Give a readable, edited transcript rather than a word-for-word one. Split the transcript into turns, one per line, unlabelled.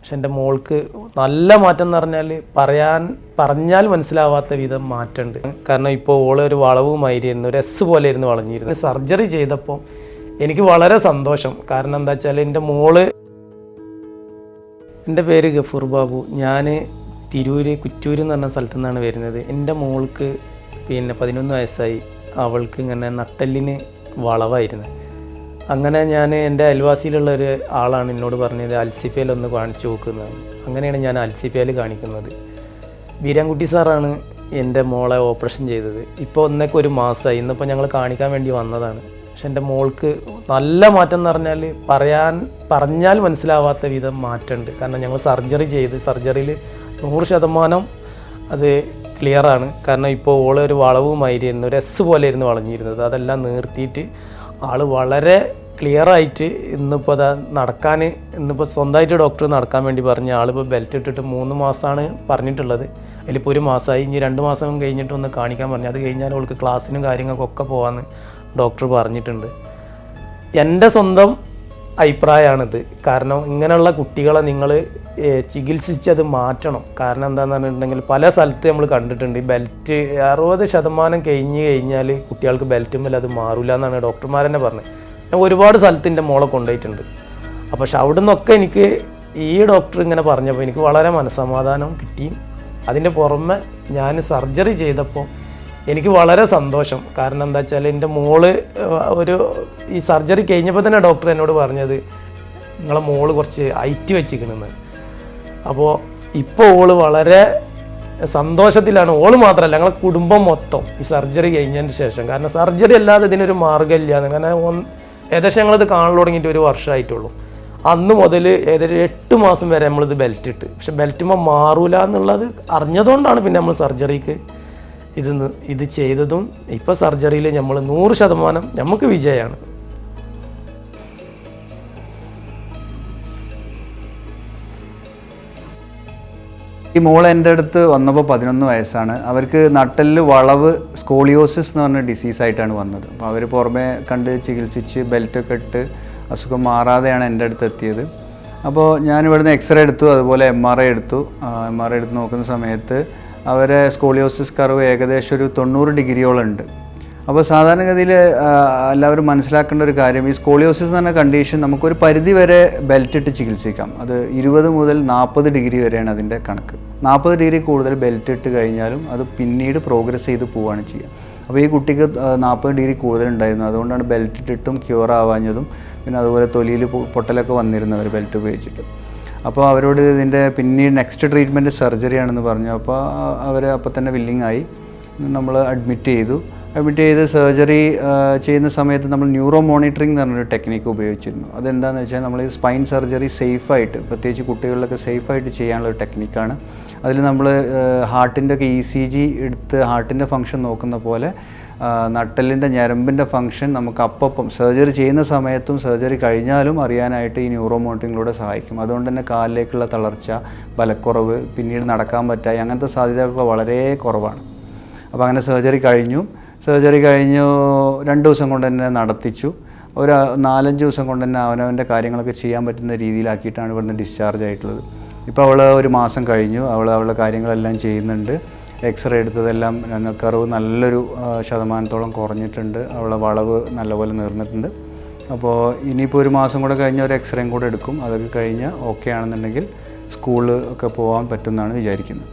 പക്ഷെ എൻ്റെ മോൾക്ക് നല്ല മാറ്റം എന്ന് പറഞ്ഞാൽ മനസ്സിലാവാത്ത വിധം മാറ്റമുണ്ട്. കാരണം ഇപ്പോൾ ഓളൊരു വളവുമായിരുന്നു, ഒരു എസ് പോലെ ആയിരുന്നു വളഞ്ഞിരുന്നത്. സർജറി ചെയ്തപ്പോൾ എനിക്ക് വളരെ സന്തോഷം. കാരണം എന്താ വെച്ചാൽ എൻ്റെ പേര് ഗഫൂർ ബാബു. ഞാൻ കുറ്റൂർ എന്ന് പറഞ്ഞ സ്ഥലത്തു നിന്നാണ് വരുന്നത്. എൻ്റെ മോൾക്ക് 11 വയസ്സായി. അവൾക്ക് ഇങ്ങനെ നട്ടെല്ലിന് വളവായിരുന്നു. അങ്ങനെ ഞാൻ എൻ്റെ അയൽവാസിയിലുള്ള ഒരു ആളാണ് എന്നോട് പറഞ്ഞത് അൽസിഫയിൽ ഒന്ന് കാണിച്ചു നോക്കുന്നതാണ്. അങ്ങനെയാണ് ഞാൻ അൽസിഫയിൽ കാണിക്കുന്നത്. വീരാൻകുട്ടി സാറാണ് എൻ്റെ മോളെ ഓപ്പറേഷൻ ചെയ്തത്. ഇപ്പോൾ ഒരു മാസമായി. ഇന്നിപ്പോൾ ഞങ്ങൾ കാണിക്കാൻ വേണ്ടി വന്നതാണ്. പക്ഷെ എൻ്റെ മോൾക്ക് നല്ല മാറ്റം എന്ന് പറഞ്ഞാൽ മനസ്സിലാവാത്ത വിധം മാറ്റമുണ്ട്. കാരണം ഞങ്ങൾ സർജറിയിൽ 100% അത് ക്ലിയറാണ്. കാരണം ഇപ്പോൾ ഓളൊരു വളവുമായിരുന്നു, ഒരു എസ് പോലെ ആയിരുന്നു വളഞ്ഞിരുന്നത്. അതെല്ലാം നിർത്തിയിട്ട് ആൾ വളരെ ക്ലിയറായിട്ട് ഇന്നിപ്പോൾ ഇന്നിപ്പോൾ സ്വന്തമായിട്ട് ഡോക്ടർ നടക്കാൻ വേണ്ടി പറഞ്ഞ് ആളിപ്പോൾ ബെൽറ്റ് ഇട്ടിട്ട് 3 മാസമാണ് പറഞ്ഞിട്ടുള്ളത്. അതിലിപ്പോൾ 1 മാസമായി. ഇനി 2 മാസം കഴിഞ്ഞിട്ട് ഒന്ന് കാണിക്കാൻ പറഞ്ഞു. അത് കഴിഞ്ഞാൽ അവൾക്ക് ക്ലാസ്സിനും കാര്യങ്ങൾക്കൊക്കെ പോകാമെന്ന് ഡോക്ടർ പറഞ്ഞിട്ടുണ്ട്. എൻ്റെ സ്വന്തം അഭിപ്രായമാണിത്. കാരണം ഇങ്ങനെയുള്ള കുട്ടികളെ നിങ്ങൾ ചികിത്സിച്ചത് മാറ്റണം. കാരണം എന്താണെന്ന് പറഞ്ഞിട്ടുണ്ടെങ്കിൽ പല സ്ഥലത്ത് നമ്മൾ കണ്ടിട്ടുണ്ട് ബെൽറ്റ് 60% കഴിഞ്ഞാൽ കുട്ടികൾക്ക് ബെൽറ്റുമ്പോൾ അത് മാറില്ല എന്നാണ് ഡോക്ടർമാർ തന്നെ പറഞ്ഞത്. ഞാൻ ഒരുപാട് സ്ഥലത്ത് എൻ്റെ മോളെ കൊണ്ടുപോയിട്ടുണ്ട്. പക്ഷെ അവിടെ നിന്നൊക്കെ എനിക്ക് ഈ ഡോക്ടർ ഇങ്ങനെ പറഞ്ഞപ്പോൾ എനിക്ക് വളരെ മനസ്സമാധാനം കിട്ടി. അതിൻ്റെ പുറമെ ഞാൻ സർജറി ചെയ്തപ്പോൾ എനിക്ക് വളരെ സന്തോഷം. കാരണം എന്താ വെച്ചാൽ എൻ്റെ മോള് ഈ സർജറി കഴിഞ്ഞപ്പോൾ തന്നെ ഡോക്ടർ എന്നോട് പറഞ്ഞത് നിങ്ങളെ മോള് കുറച്ച് ഹൈറ്റ് വെച്ചിരിക്കണമെന്ന്. അപ്പോൾ ഇപ്പോൾ ഓള് വളരെ സന്തോഷത്തിലാണ്. ഓള് മാത്രമല്ല, ഞങ്ങളെ കുടുംബം മൊത്തം ഈ സർജറി കഴിഞ്ഞതിന് ശേഷം. കാരണം സർജറി അല്ലാതെ ഇതിനൊരു മാർഗ്ഗമില്ല. കാരണം ഏകദേശം ഞങ്ങളിത് കാണാൻ തുടങ്ങിയിട്ട് 1 വർഷമായിട്ടുള്ളൂ. അന്ന് മുതൽ ഏകദേശം 8 മാസം വരെ നമ്മളിത് ബെൽറ്റ് ഇട്ട്. പക്ഷെ ബെൽറ്റുമ്പോൾ മാറൂല എന്നുള്ളത് അറിഞ്ഞതുകൊണ്ടാണ് പിന്നെ നമ്മൾ സർജറിക്ക് ഇത് ചെയ്തതും. ഇപ്പോൾ സർജറിയിൽ നമ്മൾ 100% നമുക്ക് വിജയമാണ്.
ഈ മോൾ എൻ്റെ അടുത്ത് വന്നപ്പോൾ 11 വയസ്സാണ്. അവർക്ക് നട്ടെല്ല് വളവ് സ്കോളിയോസിസ് എന്ന് പറഞ്ഞ ഡിസീസായിട്ടാണ് വന്നത്. അപ്പോൾ അവർ പുറമെ കണ്ട് ചികിത്സിച്ച് ബെൽറ്റൊക്കെ ഇട്ട് അസുഖം മാറാതെയാണ് എൻ്റെ അടുത്ത് എത്തിയത്. അപ്പോൾ ഞാൻ ഇവിടുന്ന് എക്സ്റേ എടുത്തു, അതുപോലെ MRI എടുത്തു. MRI എടുത്ത് നോക്കുന്ന സമയത്ത് അവരെ സ്കോളിയോസിസ് കർവ് ഏകദേശം ഒരു 90 ഡിഗ്രിയോളം ഉണ്ട്. അപ്പോൾ സാധാരണഗതിയിൽ എല്ലാവരും മനസ്സിലാക്കേണ്ട ഒരു കാര്യം, ഈ സ്കോളിയോസിസ് എന്ന് പറഞ്ഞ കണ്ടീഷൻ നമുക്കൊരു പരിധി വരെ ബെൽറ്റ് ഇട്ട് ചികിത്സിക്കാം. അത് 20 മുതൽ 40 ഡിഗ്രി വരെയാണ് അതിൻ്റെ കണക്ക്. 40 ഡിഗ്രി കൂടുതൽ ബെൽറ്റ് ഇട്ട് കഴിഞ്ഞാലും അത് പിന്നീട് പ്രോഗ്രസ് ചെയ്ത് പോവുകയാണ് ചെയ്യുക. അപ്പോൾ ഈ കുട്ടിക്ക് 40 ഡിഗ്രി കൂടുതലുണ്ടായിരുന്നു. അതുകൊണ്ടാണ് ബെൽറ്റ് ഇട്ടിട്ടും ക്യൂർ ആവാഞ്ഞതും. പിന്നെ അതുപോലെ തൊലിയിൽ പൊട്ടലൊക്കെ വന്നിരുന്നവർ ബെൽറ്റ് ഉപയോഗിച്ചിട്ട്. അപ്പോൾ അവരോട് ഇതിൻ്റെ പിന്നീട് നെക്സ്റ്റ് ട്രീറ്റ്മെൻറ്റ് സർജറി ആണെന്ന് പറഞ്ഞു. അപ്പോൾ അവർ അപ്പോൾ തന്നെ വില്ലിങ് ആയി. നമ്മൾ അഡ്മിറ്റ് ചെയ്ത് സർജറി ചെയ്യുന്ന സമയത്ത് നമ്മൾ ന്യൂറോ മോണിറ്ററിംഗ് എന്ന് പറഞ്ഞൊരു ടെക്നിക്ക് ഉപയോഗിച്ചിരുന്നു. അതെന്താണെന്ന് വെച്ചാൽ നമ്മൾ ഈ സ്പൈൻ സർജറി സേഫായിട്ട്, പ്രത്യേകിച്ച് കുട്ടികളിലൊക്കെ സേഫായിട്ട് ചെയ്യാനുള്ളൊരു ടെക്നിക്കാണ്. അതിൽ നമ്മൾ ഹാർട്ടിൻ്റെ ഒക്കെ ECG എടുത്ത് ഹാർട്ടിൻ്റെ ഫങ്ഷൻ നോക്കുന്ന പോലെ നട്ടെല്ലിൻ്റെ ഞരമ്പിൻ്റെ ഫങ്ഷൻ നമുക്ക് അപ്പം സർജറി ചെയ്യുന്ന സമയത്തും സർജറി കഴിഞ്ഞാലും അറിയാനായിട്ട് ഈ ന്യൂറോ മോണിറ്ററിങ്ങിലൂടെ സഹായിക്കും. അതുകൊണ്ട് തന്നെ കാലിലേക്കുള്ള തളർച്ച, ബലക്കുറവ്, പിന്നീട് നടക്കാൻ പറ്റായി അങ്ങനത്തെ സാധ്യതകളൊക്കെ വളരെ കുറവാണ്. അപ്പോൾ അങ്ങനെ സർജറി കഴിഞ്ഞു 2 ദിവസം കൊണ്ട് തന്നെ നടത്തിച്ചു. ഒരു 4-5 ദിവസം കൊണ്ട് തന്നെ അവനവൻ്റെ കാര്യങ്ങളൊക്കെ ചെയ്യാൻ പറ്റുന്ന രീതിയിലാക്കിയിട്ടാണ് ഇവിടുന്ന് ഡിസ്ചാർജ് ആയിട്ടുള്ളത്. ഇപ്പോൾ അവൾ 1 മാസം കഴിഞ്ഞു. അവളുടെ കാര്യങ്ങളെല്ലാം ചെയ്യുന്നുണ്ട്. എക്സ്റേ എടുത്തതെല്ലാം കർവ് നല്ലൊരു ശതമാനത്തോളം കുറഞ്ഞിട്ടുണ്ട്. അവളെ വളവ് നല്ലപോലെ നിർന്നിട്ടുണ്ട്. അപ്പോൾ ഇനിയിപ്പോൾ 1 മാസം കൂടെ കഴിഞ്ഞ് ഒരു എക്സ്റേയും കൂടെ എടുക്കും. അതൊക്കെ കഴിഞ്ഞ് ഓക്കെ ആണെന്നുണ്ടെങ്കിൽ സ്കൂളിൽ ഒക്കെ പോകാൻ പറ്റുമെന്നാണ് വിചാരിക്കുന്നത്.